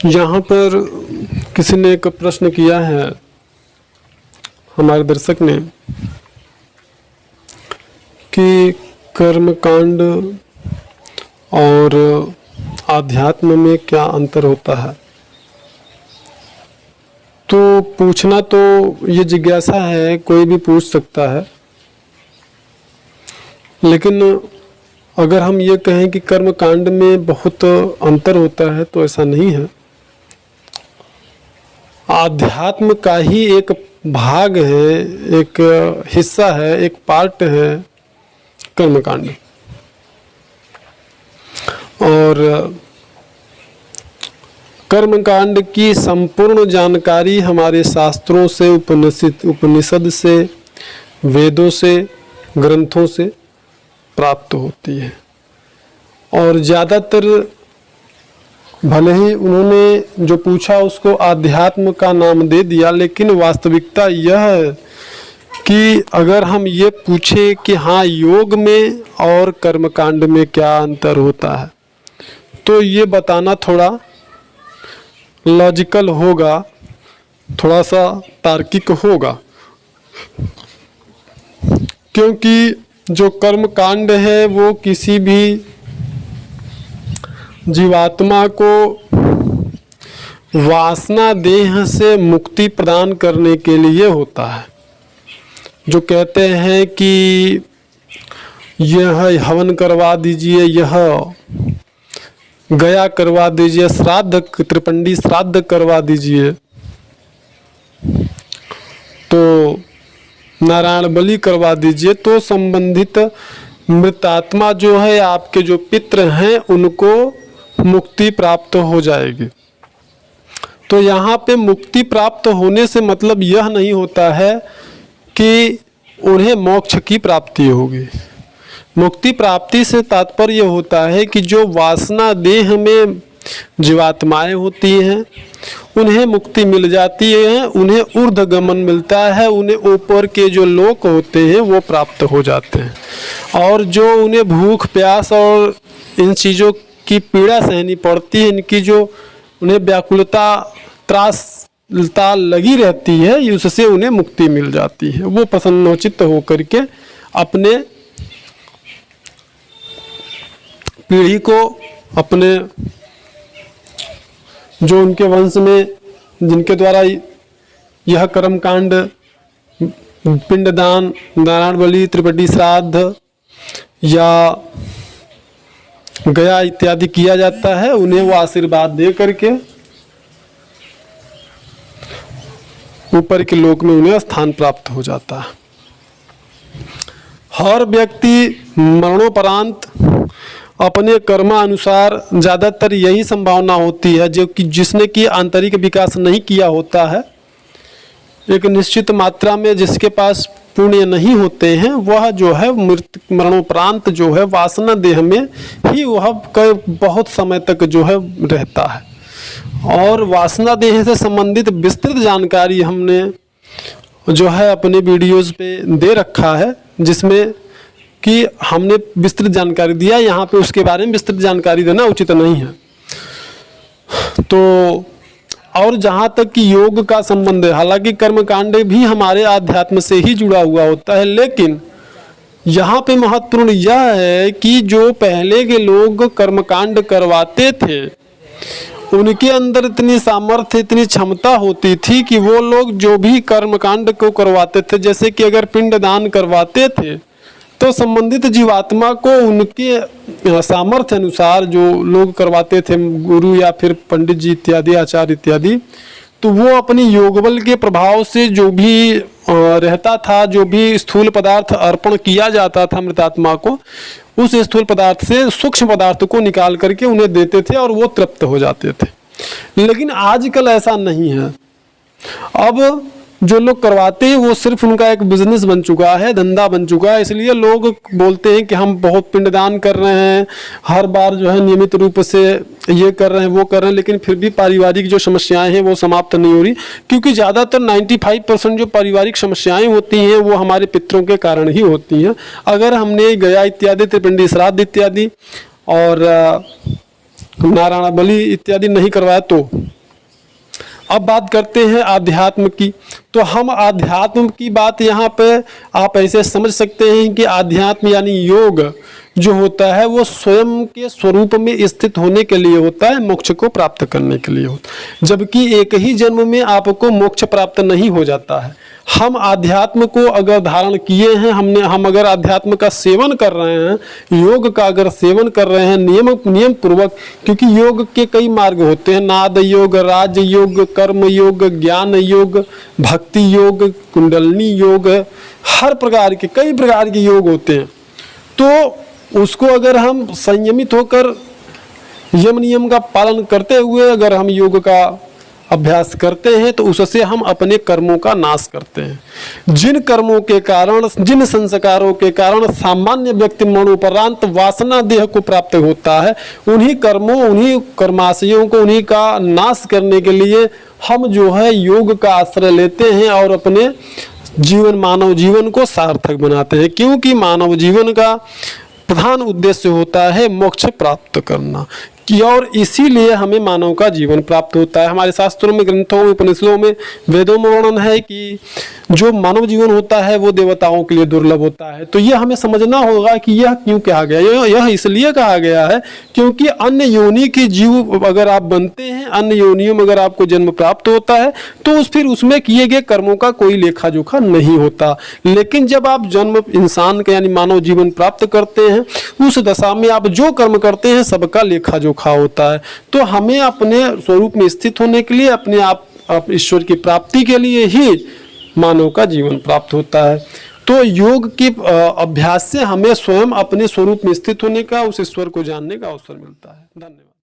यहाँ पर किसी ने एक प्रश्न किया है, हमारे दर्शक ने, कि कर्मकांड और आध्यात्म में क्या अंतर होता है। तो पूछना तो ये जिज्ञासा है, कोई भी पूछ सकता है, लेकिन अगर हम ये कहें कि कर्मकांड में बहुत अंतर होता है तो ऐसा नहीं है। आध्यात्म का ही एक भाग है, एक हिस्सा है, एक पार्ट है कर्मकांड। और कर्मकांड की संपूर्ण जानकारी हमारे शास्त्रों से, उपनिषद से, वेदों से, ग्रंथों से प्राप्त होती है। और ज़्यादातर, भले ही उन्होंने जो पूछा उसको आध्यात्म का नाम दे दिया, लेकिन वास्तविकता यह है कि अगर हम ये पूछे कि हाँ, योग में और कर्मकांड में क्या अंतर होता है, तो ये बताना थोड़ा लॉजिकल होगा, थोड़ा सा तार्किक होगा। क्योंकि जो कर्मकांड है वो किसी भी जीवात्मा को वासना देह से मुक्ति प्रदान करने के लिए होता है। जो कहते हैं कि यह हवन करवा दीजिए, यह गया करवा दीजिए, श्राद्ध, त्रिपंडी श्राद्ध करवा दीजिए, तो नारायण बलि करवा दीजिए, तो संबंधित मृतात्मा जो है, आपके जो पितृ हैं, उनको मुक्ति प्राप्त हो जाएगी। तो यहाँ पे मुक्ति प्राप्त होने से मतलब यह नहीं होता है कि उन्हें मोक्ष की प्राप्ति होगी। मुक्ति प्राप्ति से तात्पर्य होता है कि जो वासना देह में जीवात्माएं होती हैं, उन्हें मुक्ति मिल जाती है, उन्हें ऊर्ध्वगमन मिलता है, उन्हें ऊपर के जो लोक होते हैं वो प्राप्त हो जाते हैं। और जो उन्हें भूख प्यास और इन चीज़ों की पीड़ा सहनी पड़ती है, इनकी जो उन्हें व्याकुलता त्रासता लगी रहती है, उससे उन्हें मुक्ति मिल जाती है। वो प्रसन्नचित्त होकर के अपने पीढ़ी को, अपने जो उनके वंश में जिनके द्वारा यह कर्मकांड, पिंडदान, नारायण बलि, त्रिपटी श्राद्ध या गया इत्यादि किया जाता है, उन्हें वो आशीर्वाद दे करके ऊपर के लोक में उन्हें स्थान प्राप्त हो जाता है। हर व्यक्ति मरणोपरांत अपने कर्मानुसार, ज़्यादातर यही संभावना होती है, जो कि जिसने कि आंतरिक विकास नहीं किया होता है, एक निश्चित मात्रा में जिसके पास पुण्य नहीं होते हैं, वह जो है मरणोपरांत जो है वासना देह में ही वह बहुत समय तक जो है रहता है। और वासना देह से संबंधित विस्तृत जानकारी हमने जो है अपने वीडियोज़ पे दे रखा है, जिसमें कि हमने विस्तृत जानकारी दिया। यहाँ पे उसके बारे में विस्तृत जानकारी देना उचित नहीं है। तो और जहाँ तक कि योग का संबंध है, हालांकि कर्मकांड भी हमारे आध्यात्म से ही जुड़ा हुआ होता है, लेकिन यहाँ पे महत्वपूर्ण यह है कि जो पहले के लोग कर्मकांड करवाते थे, उनके अंदर इतनी सामर्थ्य, इतनी क्षमता होती थी कि वो लोग जो भी कर्मकांड को करवाते थे, जैसे कि अगर पिंडदान करवाते थे, तो संबंधित जीवात्मा को उनके सामर्थ्य अनुसार जो लोग करवाते थे, गुरु या फिर पंडित जी इत्यादि, आचार्य इत्यादि, तो वो अपनी योगबल के प्रभाव से जो भी रहता था, जो भी स्थूल पदार्थ अर्पण किया जाता था मृतात्मा को, उस स्थूल पदार्थ से सूक्ष्म पदार्थ को निकाल करके उन्हें देते थे और वो तृप्त हो जाते थे। लेकिन आजकल ऐसा नहीं है। अब जो लोग करवाते हैं वो सिर्फ उनका एक बिजनेस बन चुका है, धंधा बन चुका है। इसलिए लोग बोलते हैं कि हम बहुत पिंडदान कर रहे हैं, हर बार जो है नियमित रूप से ये कर रहे हैं, वो कर रहे हैं, लेकिन फिर भी पारिवारिक जो समस्याएं हैं वो समाप्त नहीं हो रही। क्योंकि ज़्यादातर 95% जो पारिवारिक समस्याएं होती हैं वो हमारे पितरों के कारण ही होती हैं। अगर हमने गया इत्यादि, त्रिपिंडी श्राद्ध इत्यादि और नारायण बलि इत्यादि नहीं करवाया तो अब बात करते हैं आध्यात्म की। तो हम आध्यात्म की बात यहाँ पे आप ऐसे समझ सकते हैं कि आध्यात्म यानी योग जो होता है वो स्वयं के स्वरूप में स्थित होने के लिए होता है, मोक्ष को प्राप्त करने के लिए होता है। जबकि एक ही जन्म में आपको मोक्ष प्राप्त नहीं हो जाता है। हम आध्यात्म को अगर धारण किए हैं, हम अगर आध्यात्म का सेवन कर रहे हैं, योग का अगर सेवन कर रहे हैं नियम पूर्वक, क्योंकि योग के कई मार्ग होते हैं, नाद योग, राज योग, कर्म योग, ज्ञान योग, भक्ति योग, कुंडलनी योग, हर प्रकार के कई प्रकार के योग होते हैं। तो उसको अगर हम संयमित होकर यम नियम का पालन करते हुए अगर हम योग का अभ्यास करते हैं तो उससे हम अपने कर्मों का नाश करते हैं। जिन कर्मों के कारण, जिन संस्कारों के कारण सामान्य व्यक्ति मरणोपरांत वासना देह को प्राप्त होता है, उन्हीं कर्मों, उन्हीं कर्माशयों को, उन्हीं का नाश करने के लिए हम जो है योग का आश्रय लेते हैं और अपने जीवन, मानव जीवन को सार्थक बनाते हैं। क्योंकि मानव जीवन का प्रधान उद्देश्य होता है मोक्ष प्राप्त करना कि, और इसीलिए हमें मानव का जीवन प्राप्त होता है। हमारे शास्त्रों में, ग्रंथों में, उपनिषदों में, वेदों में वर्णन है कि जो मानव जीवन होता है वो देवताओं के लिए दुर्लभ होता है। तो यह हमें समझना होगा कि यह क्यों कहा गया। यह इसलिए कहा गया है क्योंकि अन्य योनि के जीव अगर आप बनते हैं, अन्य योनियों में अगर आपको जन्म प्राप्त होता है तो फिर उसमें किए गए कर्मों का कोई लेखा जोखा नहीं होता। लेकिन जब आप जन्म इंसान का यानी मानव जीवन प्राप्त करते हैं, उस दशा में आप जो कर्म करते हैं सबका लेखा जोखा होता है। तो हमें अपने स्वरूप में स्थित होने के लिए, अपने आप ईश्वर की प्राप्ति के लिए ही मानव का जीवन प्राप्त होता है। तो योग के अभ्यास से हमें स्वयं अपने स्वरूप में स्थित होने का, उस ईश्वर को जानने का अवसर मिलता है। धन्यवाद।